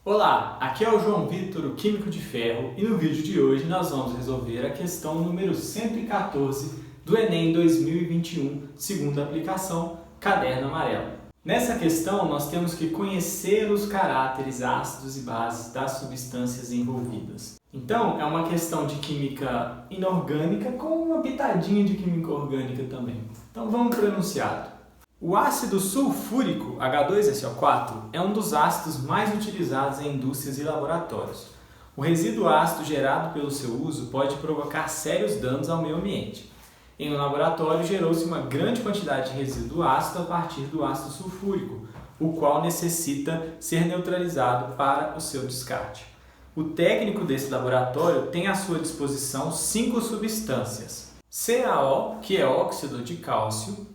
Olá, aqui é o João Vitor, o Químico de Ferro, e no vídeo de hoje nós vamos resolver a questão número 114 do Enem 2021, segunda aplicação, caderno amarelo. Nessa questão nós temos que conhecer os caráteres ácidos e bases das substâncias envolvidas. Então é uma questão de química inorgânica com uma pitadinha de química orgânica também. Então vamos para o enunciado. O ácido sulfúrico, H2SO4, é um dos ácidos mais utilizados em indústrias e laboratórios. O resíduo ácido gerado pelo seu uso pode provocar sérios danos ao meio ambiente. Em um laboratório, gerou-se uma grande quantidade de resíduo ácido a partir do ácido sulfúrico, o qual necessita ser neutralizado para o seu descarte. O técnico desse laboratório tem à sua disposição 5 substâncias: CaO, que é óxido de cálcio,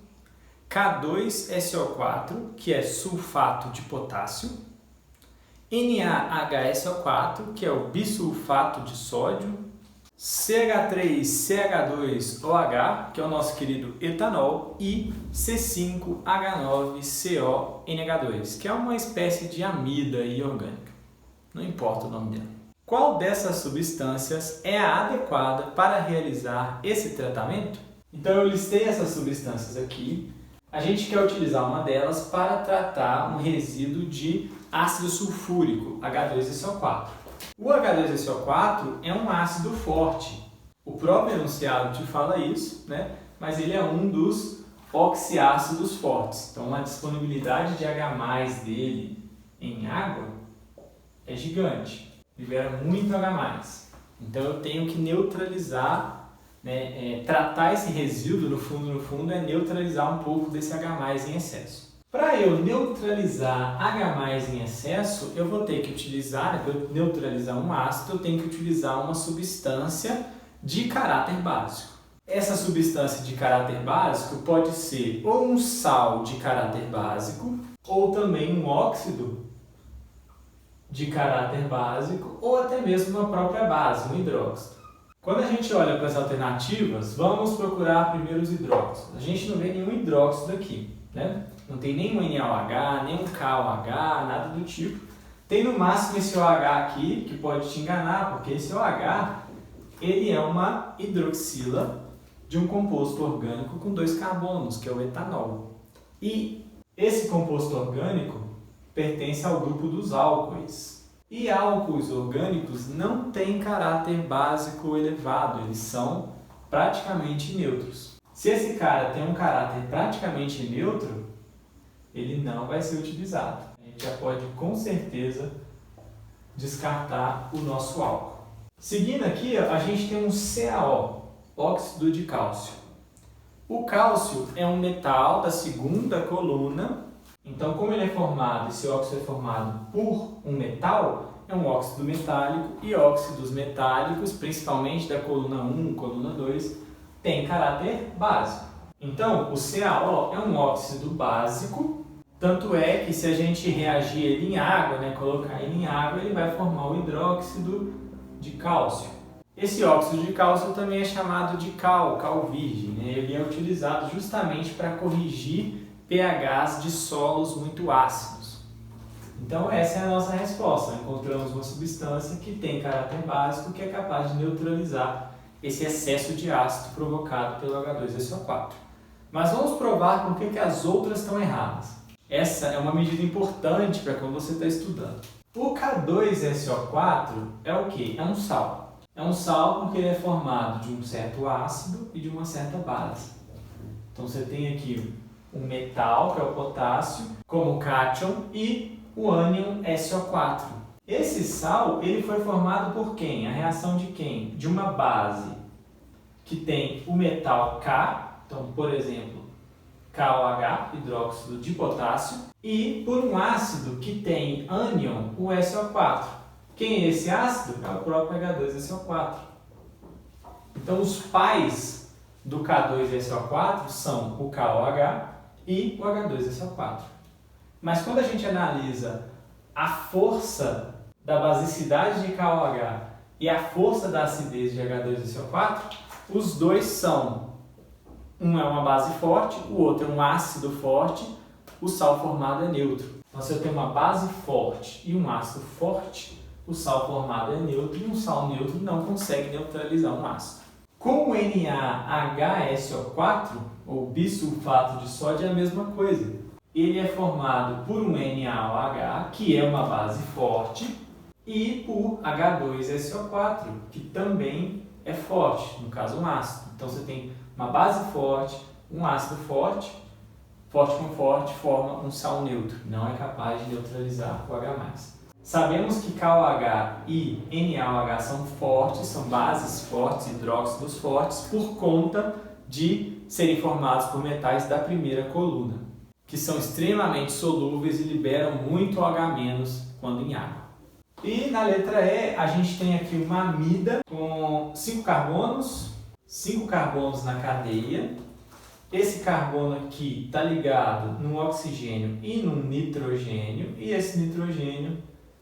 K2SO4, que é sulfato de potássio, NaHSO4, que é o bisulfato de sódio, CH3CH2OH, que é o nosso querido etanol, e C5H9CONH2, que é uma espécie de amida orgânica. Não importa o nome dela. Qual dessas substâncias é a adequada para realizar esse tratamento? Então eu listei essas substâncias aqui. A gente quer utilizar uma delas para tratar um resíduo de ácido sulfúrico, H2SO4. O H2SO4 é um ácido forte. O próprio enunciado te fala isso, né? Mas ele é um dos oxiácidos fortes. Então a disponibilidade de H+ dele em água é gigante. Libera muito H+. Então eu tenho que neutralizar, tratar esse resíduo, no fundo, é neutralizar um pouco desse H+ em excesso. Para eu neutralizar H+ em excesso, eu vou ter que utilizar, para eu neutralizar um ácido, eu tenho que utilizar uma substância de caráter básico. Essa substância de caráter básico pode ser ou um sal de caráter básico, ou também um óxido de caráter básico, ou até mesmo uma própria base, um hidróxido. Quando a gente olha para as alternativas, vamos procurar primeiro os hidróxidos. A gente não vê nenhum hidróxido aqui, né? Não tem nenhum NaOH, nenhum KOH, nada do tipo. Tem no máximo esse OH aqui, que pode te enganar, porque esse OH ele é uma hidroxila de um composto orgânico com 2 carbonos, que é o etanol. E esse composto orgânico pertence ao grupo dos álcoois. E álcoois orgânicos não têm caráter básico elevado, eles são praticamente neutros. Se esse cara tem um caráter praticamente neutro, ele não vai ser utilizado. A gente já pode com certeza descartar o nosso álcool. Seguindo aqui, a gente tem um CaO, óxido de cálcio. O cálcio é um metal da segunda coluna. Então, como ele é formado, esse óxido é formado por um metal, é um óxido metálico, e óxidos metálicos, principalmente da coluna 1, coluna 2, tem caráter básico. Então, o CaO é um óxido básico, tanto é que se a gente reagir ele em água, colocar ele em água, ele vai formar o hidróxido de cálcio. Esse óxido de cálcio também é chamado de cal virgem, Ele é utilizado justamente para corrigir pHs de solos muito ácidos. Então essa é a nossa resposta. Encontramos uma substância que tem caráter básico que é capaz de neutralizar esse excesso de ácido provocado pelo H2SO4. Mas vamos provar por que as outras estão erradas. Essa é uma medida importante para quando você está estudando. O K2SO4 é o quê? É um sal. É um sal porque ele é formado de um certo ácido e de uma certa base. Então você tem aqui um metal, que é o potássio, como cátion, e o ânion SO4. Esse sal ele foi formado por quem? A reação de quem? De uma base que tem o metal K, então, por exemplo, KOH, hidróxido de potássio, e por um ácido que tem ânion, o SO4. Quem é esse ácido? É o próprio H2SO4. Então, os pais do K2SO4 são o KOH e o H2SO4. Mas quando a gente analisa a força da basicidade de KOH e a força da acidez de H2SO4, os dois são, um é uma base forte, o outro é um ácido forte, o sal formado é neutro. Então, se eu tenho uma base forte e um ácido forte, o sal formado é neutro e um sal neutro não consegue neutralizar um ácido. Com o NaHSO4, ou bisulfato de sódio, é a mesma coisa. Ele é formado por um NaOH, que é uma base forte, e por H2SO4, que também é forte, no caso um ácido. Então você tem uma base forte, um ácido forte, forte com forte forma um sal neutro, não é capaz de neutralizar o H+. Sabemos que KOH e NaOH são fortes, são bases fortes, hidróxidos fortes, por conta de serem formados por metais da primeira coluna, que são extremamente solúveis e liberam muito OH- quando em água. E na letra E, a gente tem aqui uma amida com 5 carbonos na cadeia. Esse carbono aqui está ligado num oxigênio e num nitrogênio, e esse nitrogênio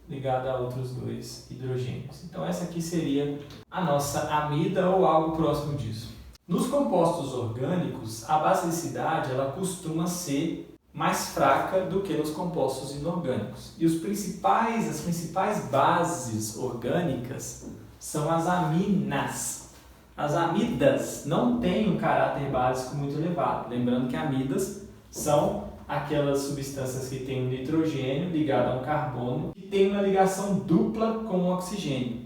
ligado a outros 2 hidrogênios. Então essa aqui seria a nossa amida ou algo próximo disso. Nos compostos orgânicos, a basicidade ela costuma ser mais fraca do que nos compostos inorgânicos. E as principais bases orgânicas são as aminas. As amidas não têm um caráter básico muito elevado. Lembrando que amidas são aquelas substâncias que têm um nitrogênio ligado a um carbono e tem uma ligação dupla com o oxigênio.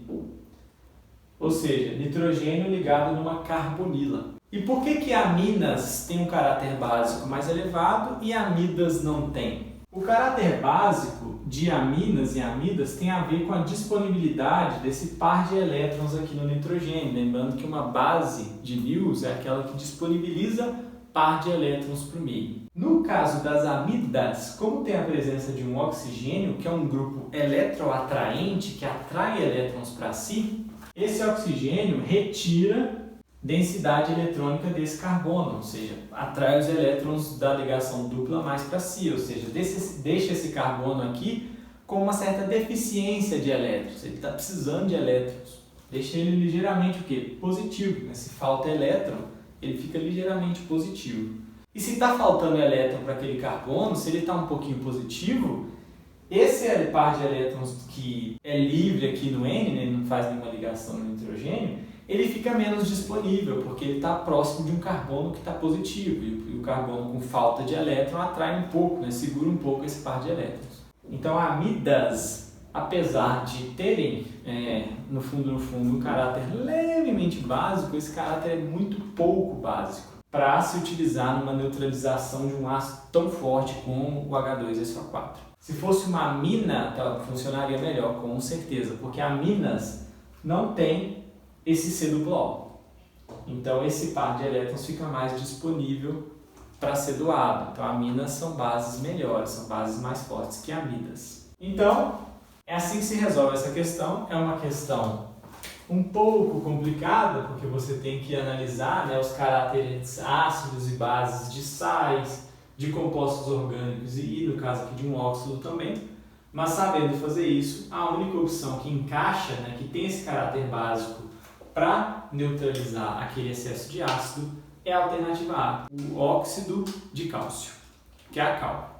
Ou seja, nitrogênio ligado numa carbonila. E por que aminas têm um caráter básico mais elevado e amidas não têm? O caráter básico de aminas e amidas tem a ver com a disponibilidade desse par de elétrons aqui no nitrogênio. Lembrando que uma base de Lewis é aquela que disponibiliza par de elétrons para o meio. No caso das amidas, como tem a presença de um oxigênio, que é um grupo eletroatraente, que atrai elétrons para si, esse oxigênio retira densidade eletrônica desse carbono, ou seja, atrai os elétrons da ligação dupla mais para si, ou seja, deixa esse carbono aqui com uma certa deficiência de elétrons, ele está precisando de elétrons, deixa ele ligeiramente o quê? Positivo, né? Se falta elétron, ele fica ligeiramente positivo. E se está faltando elétron para aquele carbono, se ele está um pouquinho positivo, esse par de elétrons que é livre aqui no N, né, ele não faz nenhuma ligação no nitrogênio, ele fica menos disponível, porque ele está próximo de um carbono que está positivo, e o carbono com falta de elétron atrai um pouco, né, segura um pouco esse par de elétrons. Então, amidas, apesar de terem, no fundo, um caráter levemente básico, esse caráter é muito pouco básico para se utilizar numa neutralização de um ácido tão forte como o H2SO4. Se fosse uma amina, ela funcionaria melhor, com certeza, porque aminas não tem esse C duplo O. Então esse par de elétrons fica mais disponível para ser doado. Então aminas são bases melhores, são bases mais fortes que amidas. Então é assim que se resolve essa questão. É uma questão um pouco complicada, porque você tem que analisar, né, os caráteres ácidos e bases de sais, de compostos orgânicos e, no caso aqui, de um óxido também. Mas sabendo fazer isso, a única opção que encaixa, né, que tem esse caráter básico para neutralizar aquele excesso de ácido é a alternativa A, o óxido de cálcio, que é a cal.